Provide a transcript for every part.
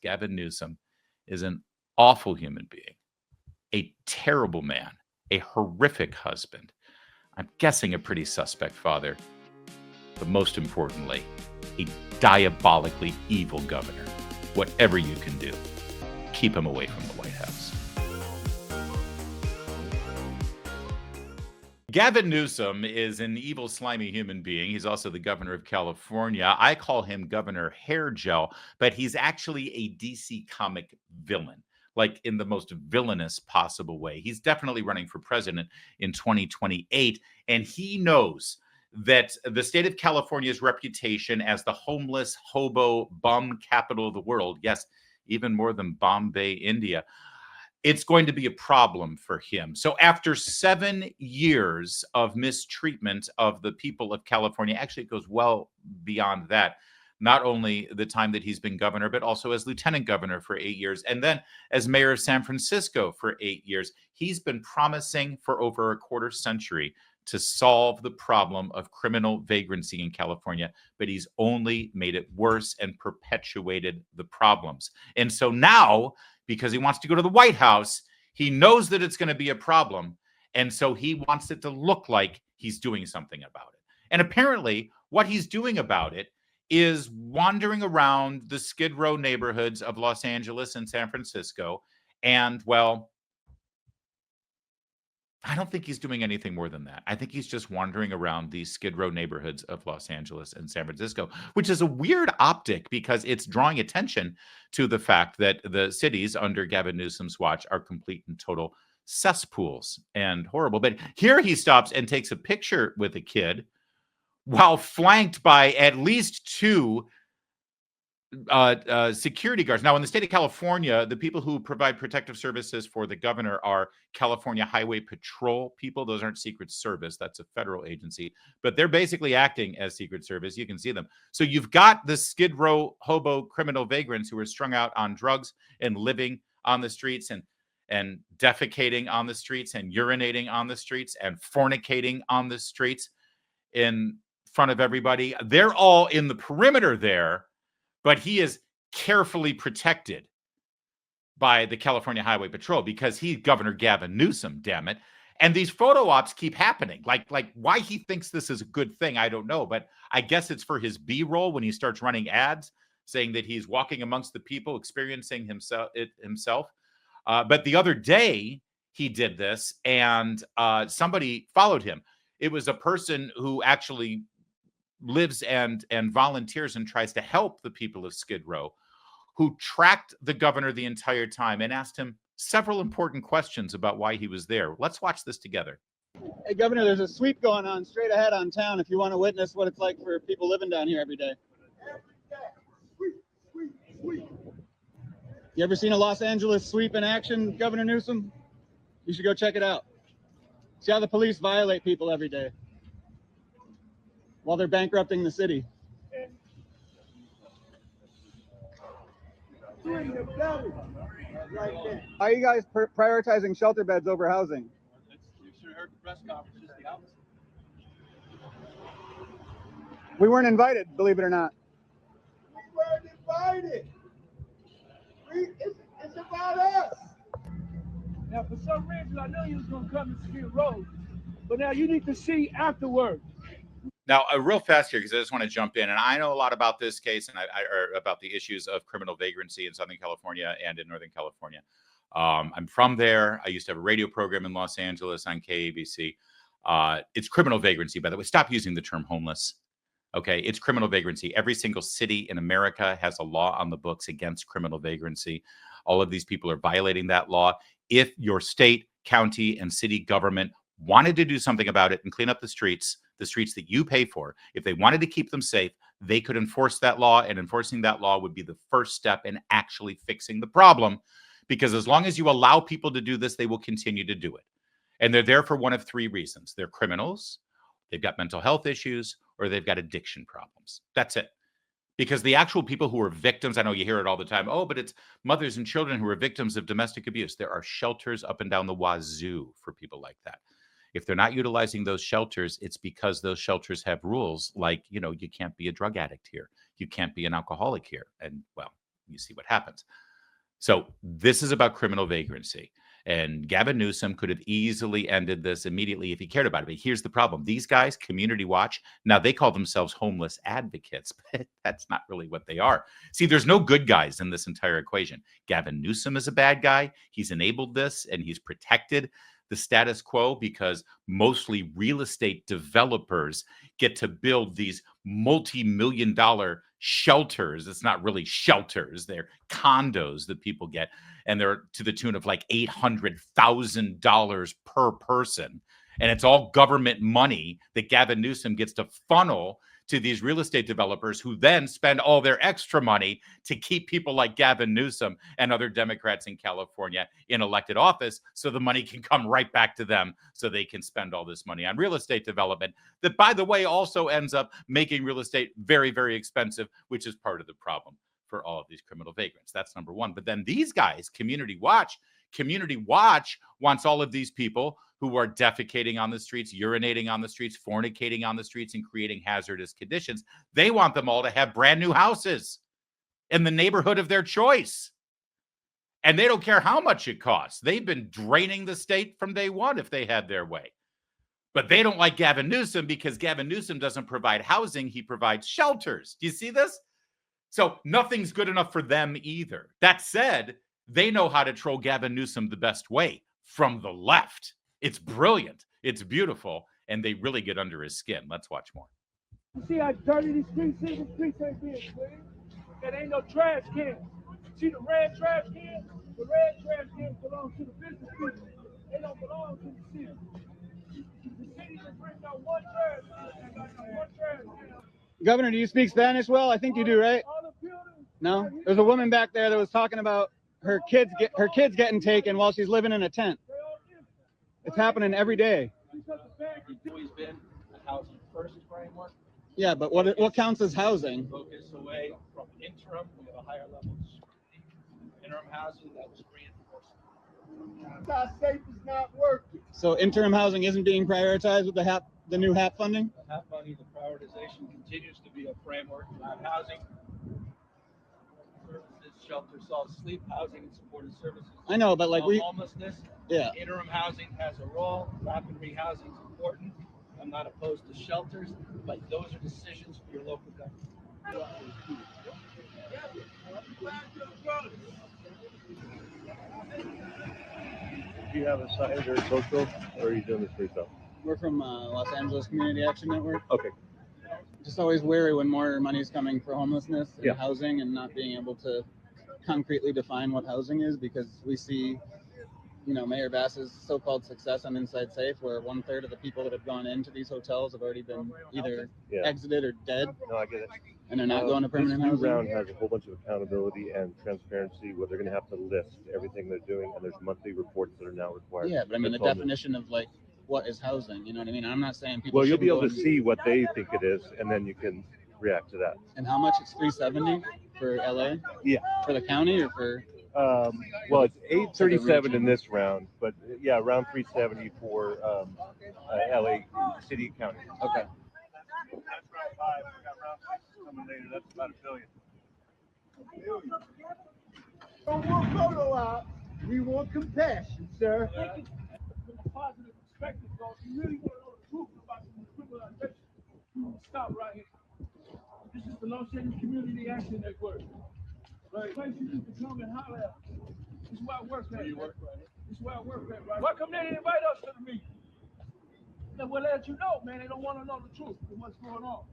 Gavin Newsom is an awful human being, a terrible man, a horrific husband. I'm guessing a pretty suspect father, but most importantly, a diabolically evil governor. Whatever you can do, keep him away from the White House. Gavin Newsom is an evil, slimy human being. He's also the governor of California. I call him Governor Hair Gel, but he's actually a DC comic villain, like in the most villainous possible way. He's definitely running for president in 2028, and he knows that the state of California's reputation as the homeless, hobo, bum capital of the world, yes, even more than Bombay, India, it's going to be a problem for him. So after 7 years of mistreatment of the people of California, actually it goes well beyond that, not only the time that he's been governor, but also as lieutenant governor for 8 years, and then as mayor of San Francisco for 8 years. He's been promising for over a quarter century to solve the problem of criminal vagrancy in California, but he's only made it worse and perpetuated the problems. And so now, because he wants to go to the White House, he knows that it's going to be a problem, and so he wants it to look like he's doing something about it. And apparently, what he's doing about it is wandering around the Skid Row neighborhoods of Los Angeles and San Francisco, and, well, I don't think he's doing anything more than that. I think he's just wandering around these Skid Row neighborhoods of Los Angeles and San Francisco, which is a weird optic because it's drawing attention to the fact that the cities under Gavin Newsom's watch are complete and total cesspools and horrible. But here he stops and takes a picture with a kid while flanked by at least two security guards. Now, in the state of California, the people who provide protective services for the governor are California Highway Patrol people. Those aren't Secret Service. That's a federal agency, but they're basically acting as Secret Service. You can see them. So you've got the Skid Row hobo criminal vagrants who are strung out on drugs and living on the streets and defecating on the streets and urinating on the streets and fornicating on the streets in front of everybody. They're all in the perimeter there, but he is carefully protected by the California Highway Patrol because he's Governor Gavin Newsom, damn it. And these photo ops keep happening. Like why he thinks this is a good thing, I don't know. But I guess it's for his B-roll when he starts running ads saying that he's walking amongst the people, experiencing himself. But the other day he did this, and somebody followed him. It was a person who actually lives and volunteers and tries to help the people of Skid Row, who tracked the governor the entire time and asked him several important questions about why he was there. Let's watch this together. Hey, Governor, there's a sweep going on straight ahead on town if you want to witness what it's like for people living down here every day. Sweep. You ever seen a Los Angeles sweep in action, Governor Newsom? You should go check it out. See how the police violate people every day while they're bankrupting the city. How are you guys prioritizing shelter beds over housing? You should have heard the press conference just the opposite. We weren't invited, believe it or not. We weren't invited. It's about us. Now, for some reason, I know you was going to come to Skid Row, but now you need to see afterwards. Now, real fast here, because I just want to jump in, and I know a lot about this case and or about the issues of criminal vagrancy in Southern California and in Northern California. I'm from there. I used to have a radio program in Los Angeles on KABC. It's criminal vagrancy, by the way. Stop using the term homeless. Okay, it's criminal vagrancy. Every single city in America has a law on the books against criminal vagrancy. All of these people are violating that law. If your state, county, and city government wanted to do something about it and clean up the streets that you pay for, if they wanted to keep them safe, they could enforce that law, and enforcing that law would be the first step in actually fixing the problem, because as long as you allow people to do this, they will continue to do it. And they're there for one of three reasons. They're criminals, they've got mental health issues, or they've got addiction problems. That's it. Because the actual people who are victims, I know you hear it all the time, oh, but it's mothers and children who are victims of domestic abuse. There are shelters up and down the wazoo for people like that. If they're not utilizing those shelters, it's because those shelters have rules like, you can't be a drug addict here. You can't be an alcoholic here. And, well, You see what happens. So this is about criminal vagrancy. And Gavin Newsom could have easily ended this immediately if he cared about it. But here's the problem. These guys, Community Watch, now they call themselves homeless advocates, but that's not really what they are. See, there's no good guys in this entire equation. Gavin Newsom is a bad guy. He's enabled this and he's protected the status quo because mostly real estate developers get to build these multi-million-dollar shelters. It's not really shelters, they're condos that people get, and they're to the tune of like $800,000 per person. And it's all government money that Gavin Newsom gets to funnel to these real estate developers who then spend all their extra money to keep people like Gavin Newsom and other Democrats in California in elected office so the money can come right back to them so they can spend all this money on real estate development that, by the way, also ends up making real estate very, very expensive, which is part of the problem for all of these criminal vagrants. That's number one. But then these guys, Community Watch wants all of these people who are defecating on the streets, urinating on the streets, fornicating on the streets, and creating hazardous conditions. They want them all to have brand new houses in the neighborhood of their choice. And they don't care how much it costs. They've been draining the state from day one if they had their way. But they don't like Gavin Newsom because Gavin Newsom doesn't provide housing. He provides shelters. Do you see this? So nothing's good enough for them either. That said, they know how to troll Gavin Newsom the best way, from the left. It's brilliant. It's beautiful. And they really get under his skin. Let's watch more. You see how dirty these streets is? The streets ain't being clean. There ain't no trash cans. See the red trash cans? The red trash cans belong to the business people. They don't belong to the city. The city can bring out one trash can. They got one trash can. Governor, do you speak Spanish well? I think you do, right? All the buildings. No? There's a woman back there that was talking about her kids getting taken while she's living in a tent. They all empty. It's happening every day. Because the bank is Always been a housing first framework. Yeah, but what counts as housing? Focus away from interim, we have a higher level of scrutiny. Interim housing that was reinforced. Not safe is not working. So interim housing isn't being prioritized with the new HAP funding? The HAP money, the prioritization continues to be a framework around housing, services, shelter, salt, sleep, housing, and supportive services. I know, but like homelessness, yeah. interim housing has a role. Rapid rehousing is important. I'm not opposed to shelters, but those are decisions for your local government. Do you have a site or social, or are you doing this for yourself? We're from Los Angeles Community Action Network. Okay. Just always wary when more money is coming for homelessness and Yeah. housing, and not being able to concretely define what housing is, because we see, Mayor Bass's so-called success on Inside Safe, where 1/3 of the people that have gone into these hotels have already been either exited or dead, No, I get it. and they're not going to permanent This new housing. round has a whole bunch of accountability and transparency where they're going to have to list everything they're doing, and there's monthly reports that are now required. Yeah, but I mean, the That's all new. definition of like what is housing, you know what I mean? I'm not saying people. Well, you'll be shouldn't able go to in- see what they think it is, and then you can react to that. And how much? It's $370 for LA. Yeah. For the county or for? Well, it's $837 in this round, but yeah, around $370 for LA City County. Okay. That's about $1 billion. We don't want photo ops. We want compassion, sir. From a positive perspective, though, if you really want to know the truth about the criminalization, you will stop right here. This is the Los Angeles Community Action Network. Right. Place you need to come and holler at. This is where I work at. Where you work, right? This is where I work at, right? Why come they didn't invite us to the meeting? Then we'll let you know, man. They don't want to know the truth of what's going on.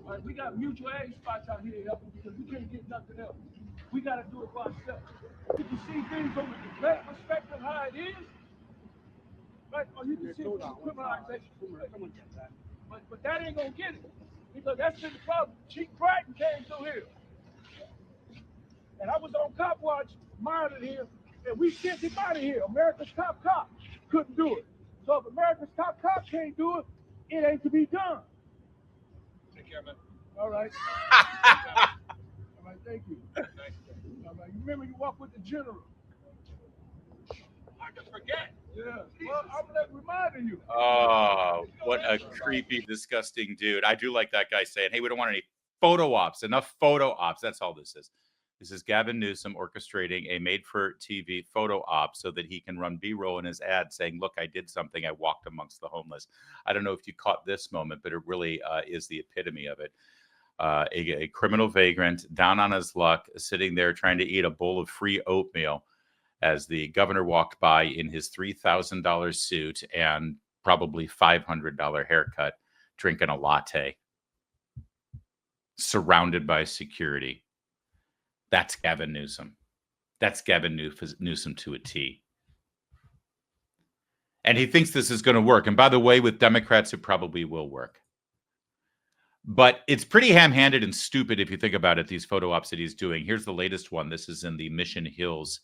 All right, we got mutual aid spots out here helping because we can't get nothing else. We got to do it by ourselves. You can see things from a direct perspective, how it is, right? Or you can see it from a criminalization perspective. But that ain't gonna get it, because that's been the problem. Chief Brighton came through here, and I was on cop watch, monitored him, and we sent him out of here. America's top cop couldn't do it. So if America's top cop can't do it, it ain't to be done. Take care, man. All right. All right, thank you. All right, you remember you walk with the general. I can forget. Yeah. Well, I'm reminding you. Oh, what a creepy, disgusting dude. I do like that guy saying, hey, we don't want any photo ops, enough photo ops. That's all this is. This is Gavin Newsom orchestrating a made-for-TV photo op so that he can run B-roll in his ad saying, look, I did something. I walked amongst the homeless. I don't know if you caught this moment, but it really is the epitome of it. A criminal vagrant down on his luck, sitting there trying to eat a bowl of free oatmeal as the governor walked by in his $3,000 suit and probably $500 haircut, drinking a latte, surrounded by security. That's Gavin Newsom. That's Gavin Newsom to a T. And he thinks this is going to work. And by the way, with Democrats, it probably will work. But it's pretty ham-handed and stupid if you think about it, these photo ops that he's doing. Here's the latest one. This is in the Mission Hills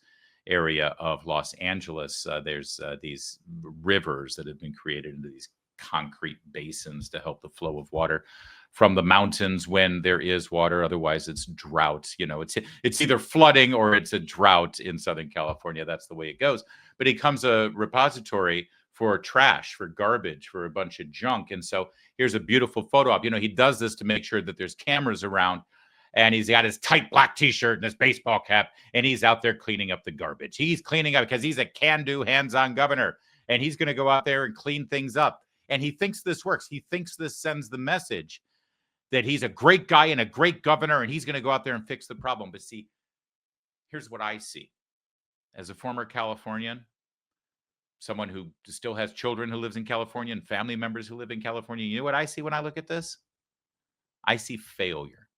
area of Los Angeles. There's these rivers that have been created into these concrete basins to help the flow of water from the mountains when there is water. Otherwise, it's drought. You know, it's either flooding or it's a drought in Southern California. That's the way it goes. But it becomes a repository for trash, for garbage, for a bunch of junk. And so here's a beautiful photo op. You know, he does this to make sure that there's cameras around. And he's got his tight black T-shirt and his baseball cap, and he's out there cleaning up the garbage. He's cleaning up because he's a can-do, hands-on governor, and he's going to go out there and clean things up. And he thinks this works. He thinks this sends the message that he's a great guy and a great governor, and he's going to go out there and fix the problem. But see, here's what I see. As a former Californian, someone who still has children who lives in California and family members who live in California, you know what I see when I look at this? I see failure.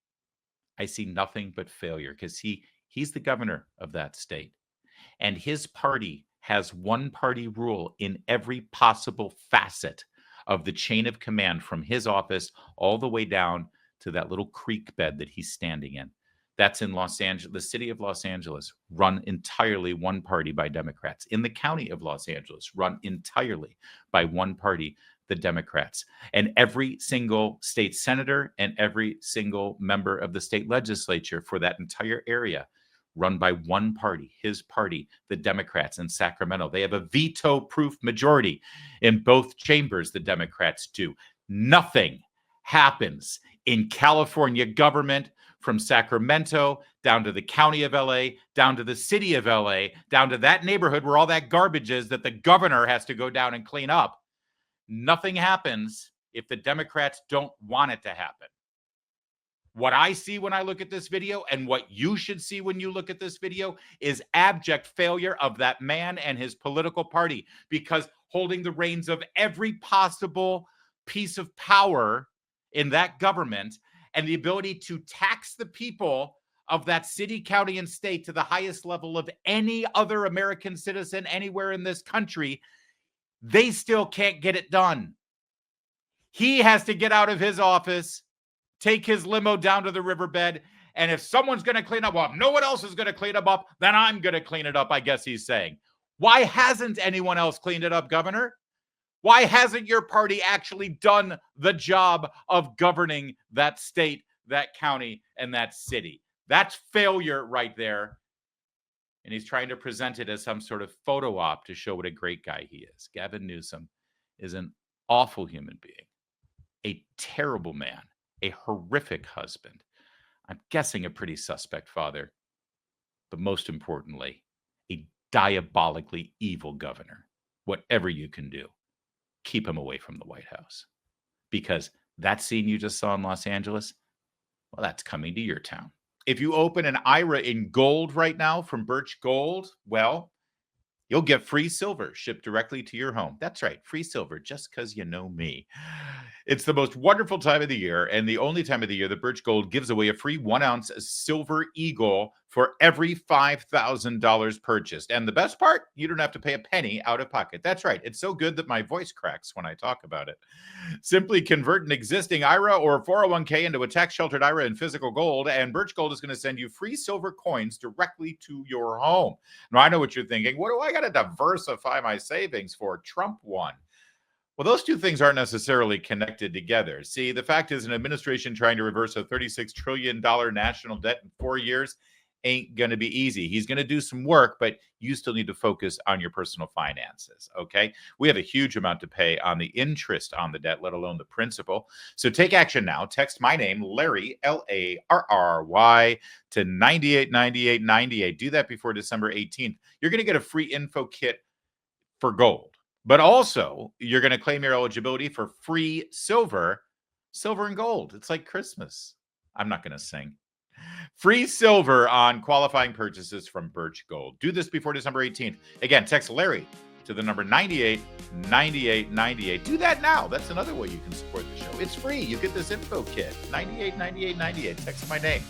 I see nothing but failure because he's the governor of that state. And his party has one-party rule in every possible facet of the chain of command from his office all the way down to that little creek bed that he's standing in. That's in Los Angeles, the city of Los Angeles, run entirely one party by Democrats. In the county of Los Angeles, run entirely by one party, the Democrats. And every single state senator and every single member of the state legislature for that entire area run by one party, his party, the Democrats in Sacramento. They have a veto-proof majority in both chambers, the Democrats do. Nothing happens in California government from Sacramento down to the county of LA, down to the city of LA, down to that neighborhood where all that garbage is that the governor has to go down and clean up. Nothing happens if the Democrats don't want it to happen. What I see when I look at this video and what you should see when you look at this video is abject failure of that man and his political party, because holding the reins of every possible piece of power in that government and the ability to tax the people of that city, county, and state to the highest level of any other American citizen anywhere in this country, they still can't get it done. He has to get out of his office, take his limo down to the riverbed, and if someone's going to clean up, well, if no one else is going to clean it up, then I'm going to clean it up, I guess he's saying. Why hasn't anyone else cleaned it up, Governor? Why hasn't your party actually done the job of governing that state, that county, and that city? That's failure right there. And he's trying to present it as some sort of photo op to show what a great guy he is. Gavin Newsom is an awful human being, a terrible man, a horrific husband. I'm guessing a pretty suspect father, but most importantly, a diabolically evil governor. Whatever you can do, keep him away from the White House. Because that scene you just saw in Los Angeles, well, that's coming to your town. If you open an IRA in gold right now from Birch Gold, well, you'll get free silver shipped directly to your home. That's right, free silver, just because you know me. It's the most wonderful time of the year, and the only time of the year that Birch Gold gives away a free 1-ounce silver eagle for every $5,000 purchased. And the best part, you don't have to pay a penny out of pocket. That's right. It's so good that my voice cracks when I talk about it. Simply convert an existing IRA or 401k into a tax-sheltered IRA in physical gold, and Birch Gold is going to send you free silver coins directly to your home. Now, I know what you're thinking. What do I got to diversify my savings for? Trump won. Well, those two things aren't necessarily connected together. See, the fact is, an administration trying to reverse a $36 trillion national debt in 4 years, ain't going to be easy. He's going to do some work, but you still need to focus on your personal finances. Okay. We have a huge amount to pay on the interest on the debt, let alone the principal. So take action now. Text my name, Larry, Larry, to 989898. Do that before December 18th. You're going to get a free info kit for gold, but also you're going to claim your eligibility for free silver and gold. It's like Christmas. I'm not going to sing. Free silver on qualifying purchases from Birch Gold. Do this before December 18th. Again, text Larry to the number 989898. Do that now. That's another way you can support the show. It's free. You get this info kit. 989898. Text my name.